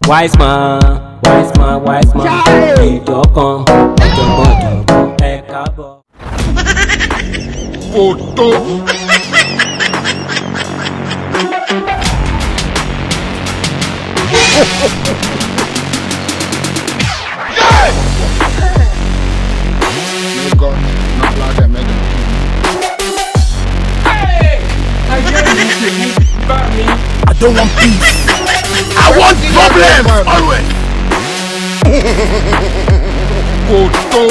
Wise man, ìjọkan ọ̀jọ̀gbọ́n ẹ káàbọ̀. Photo. May God not allow them again. I don't want peace. I want problems always. Photo.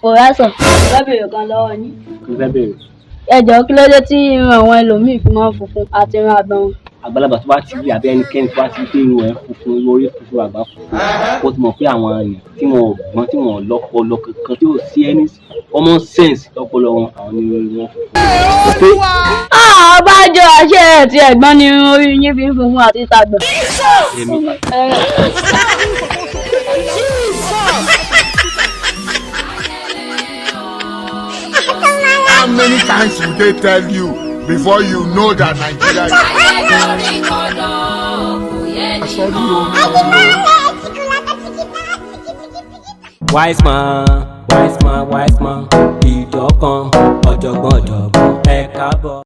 Professor, lábẹ̀rẹ̀ kan lọ́wọ́ yín. Kí fẹ́ bẹ̀rẹ̀? Ẹ jọ̀ọ́ kí ló dé tí irun àwọn ẹlòmíì fi máa ń funfun àti irun àgbọ̀n wọn? Àgbàlagbà tó bá ti rí àbí ẹnikẹ́ni tó bá ti gbé irun ẹ̀ funfun lórí funfun àgbà funfun, ó ti mọ̀ pé àwọn èèyàn tí wọn ò gbọ́n tí wọn ò lọ́pọlọ kankan tí ò sí any common sense lọ́pọlọ wọn àwọn ni wọ́n funfun. Ọbàjọ́ àṣẹ ẹ̀ tí ẹ̀gbọ́n ni irun orí yín fi ń funfun àti ìtàgbọ̀n. How many times will they tell you before you know that Nigeria is... Wise man, ìjọkan ọ̀jọ̀gbọ́n ẹ káàbọ̀.